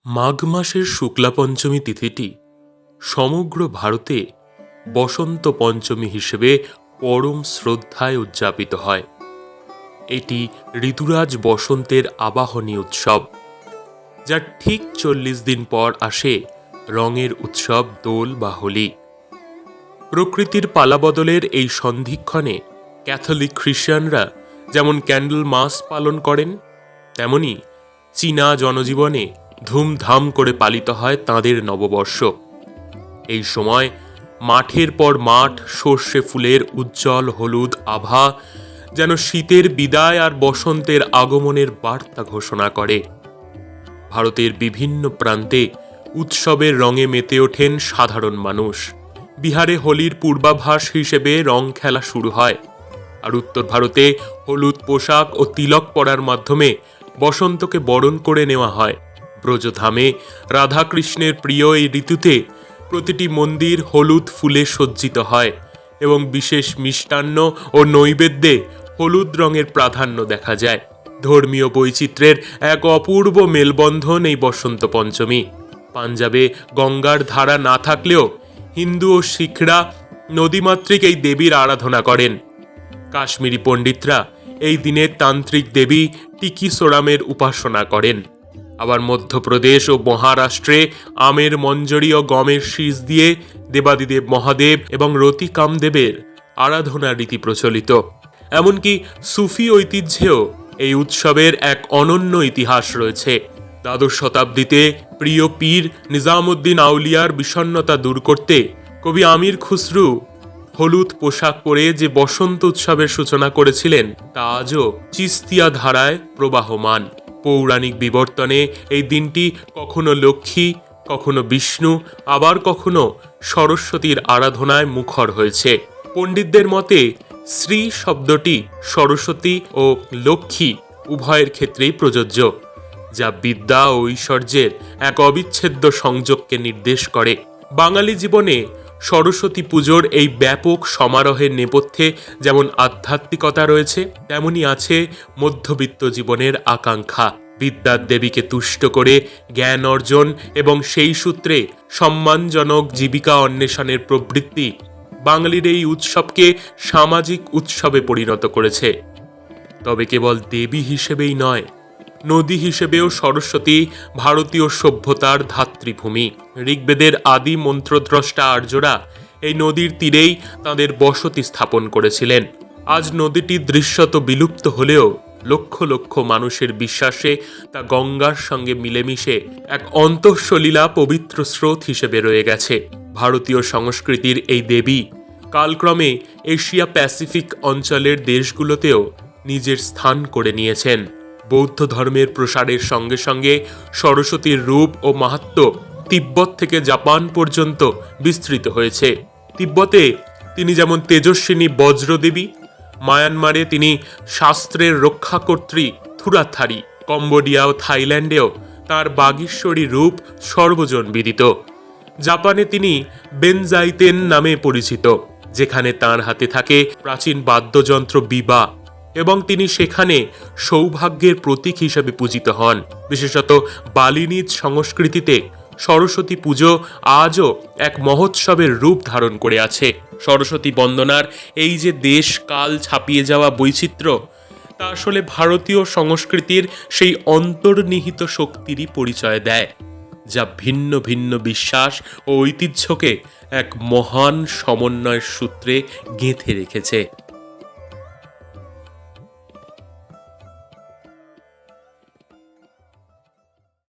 মাঘ মাসের শুক্লা পঞ্চমী তিথিটি সমগ্র ভারতে বসন্ত পঞ্চমী হিসেবে পরম শ্রদ্ধায় উদযাপিত হয়। এটি ঋতুরাজ বসন্তের আবাহনী উৎসব, যার ঠিক 40 দিন পর আসে রঙের উৎসব দোল বা হোলি। প্রকৃতির পালাবদলের এই সন্ধিক্ষণে ক্যাথলিক খ্রিস্টানরা যেমন ক্যান্ডেল মাস পালন করেন, তেমনি চীনা জনজীবনে ধুমধাম করে পালিত হয় তাঁদের নববর্ষ। এই সময় মাঠের পর মাঠ সর্ষে ফুলের উজ্জ্বল হলুদ আভা যেন শীতের বিদায় আর বসন্তের আগমনের বার্তা ঘোষণা করে। ভারতের বিভিন্ন প্রান্তে উৎসবের রঙে মেতে ওঠেন সাধারণ মানুষ। বিহারে হোলির পূর্বাভাস হিসেবে রং খেলা শুরু হয়, আর উত্তর ভারতে হলুদ পোশাক ও তিলক পরার মাধ্যমে বসন্তকে বরণ করে নেওয়া হয়। ব্রজধামে রাধাকৃষ্ণের প্রিয় এই ঋতুতে প্রতিটি মন্দির হলুদ ফুলে সজ্জিত হয় এবং বিশেষ মিষ্টান্ন ও নৈবেদ্যে হলুদ রঙের প্রাধান্য দেখা যায়। ধর্মীয় বৈচিত্র্যের এক অপূর্ব মেলবন্ধন এই বসন্ত পঞ্চমী। পাঞ্জাবে গঙ্গার ধারা না থাকলেও হিন্দু ও শিখরা নদীমাতৃক এই দেবীর আরাধনা করেন। কাশ্মীরি পণ্ডিতরা এই দিনে তান্ত্রিক দেবী টিকি সোরামের উপাসনা করেন। আবার মধ্যপ্রদেশ ও মহারাষ্ট্রে আমের মঞ্জরি ও গমের শীষ দিয়ে দেবাদিদেব মহাদেব এবং রতি কামদেবের আরাধনার রীতি প্রচলিত। এমনকি সুফি ঐতিহ্যেও এই উৎসবের এক অনন্য ইতিহাস রয়েছে। দ্বাদশ শতাব্দীতে প্রিয় পীর নিজামুদ্দিন আউলিয়ার বিষণ্ণতা দূর করতে কবি আমির খুসরু হলুদ পোশাক পরে যে বসন্ত উৎসবের সূচনা করেছিলেন, তা আজও চিস্তিয়া ধারায় প্রবাহমান। পৌরাণিক বিবর্তনে এই দিনটি কখনো লক্ষ্মী, কখনো বিষ্ণু, আবার কখনো সরস্বতীর আরাধনায় মুখর হয়েছে। পণ্ডিতদের মতে শ্রী শব্দটি সরস্বতী ও লক্ষ্মী উভয়ের ক্ষেত্রেই প্রযোজ্য, যা বিদ্যা ও ঐশ্বর্যের এক অবিচ্ছেদ্য সংযোগকে নির্দেশ করে। বাঙালি জীবনে সরস্বতী পুজোর এই ব্যাপক সমারোহের নেপথ্যে যেমন আধ্যাত্মিকতা রয়েছে, তেমনি আছে মধ্যবিত্ত জীবনের আকাঙ্ক্ষা। বিদ্যার দেবীকে তুষ্ট করে জ্ঞান অর্জন এবং সেই সূত্রে সম্মানজনক জীবিকা অন্বেষণের প্রবৃত্তি বাঙালির এই উৎসবকে সামাজিক উৎসবে পরিণত করেছে। তবে কেবল দেবী হিসেবেই নয়, নদী হিসেবেও সরস্বতী ভারতীয় সভ্যতার ধাত্রীভূমি। ঋগ্বেদের আদি মন্ত্রদ্রষ্টা আর্যরা এই নদীর তীরেই তাঁদের বসতি স্থাপন করেছিলেন। আজ নদীটি দৃশ্যত বিলুপ্ত হলেও লক্ষ লক্ষ মানুষের বিশ্বাসে তা গঙ্গার সঙ্গে মিলেমিশে এক অন্তঃসলীলা পবিত্র স্রোত হিসেবে রয়ে গেছে। ভারতীয় সংস্কৃতির এই দেবী কালক্রমে এশিয়া প্যাসিফিক অঞ্চলের দেশগুলোতেও নিজের স্থান করে নিয়েছেন। বৌদ্ধ ধর্মের প্রসারের সঙ্গে সঙ্গে সরস্বতীর রূপ ও মাহাত্ম্য তিব্বত থেকে জাপান পর্যন্ত বিস্তৃত হয়েছে। তিব্বতে তিনি যেমন তেজস্বিনী বজ্রদেবী, মায়ানমারে তিনি শাস্ত্রের রক্ষাকর্ত্রী থুরাথারি, কম্বোডিয়া ও থাইল্যান্ডেও তাঁর বাগীশ্বরী রূপ সর্বজন বিদিত। জাপানে তিনি বেনজাইতেন নামে পরিচিত, যেখানে তাঁর হাতে থাকে প্রাচীন বাদ্যযন্ত্র বিবা, এবং তিনি সেখানে সৌভাগ্যের প্রতীক হিসেবে পূজিত হন। বিশেষত বালিনীজ সংস্কৃতিতে সরস্বতী পুজো আজও এক মহোৎসবের রূপ ধারণ করে আছে। সরস্বতী বন্দনার এই যে দেশ কাল ছাপিয়ে যাওয়া বৈচিত্র্য, তা আসলে ভারতীয় সংস্কৃতির সেই অন্তর্নিহিত শক্তিরই পরিচয় দেয়, যা ভিন্ন ভিন্ন বিশ্বাস ও ঐতিহ্যকে এক মহান সমন্বয়ের সূত্রে গেঁথে রেখেছে।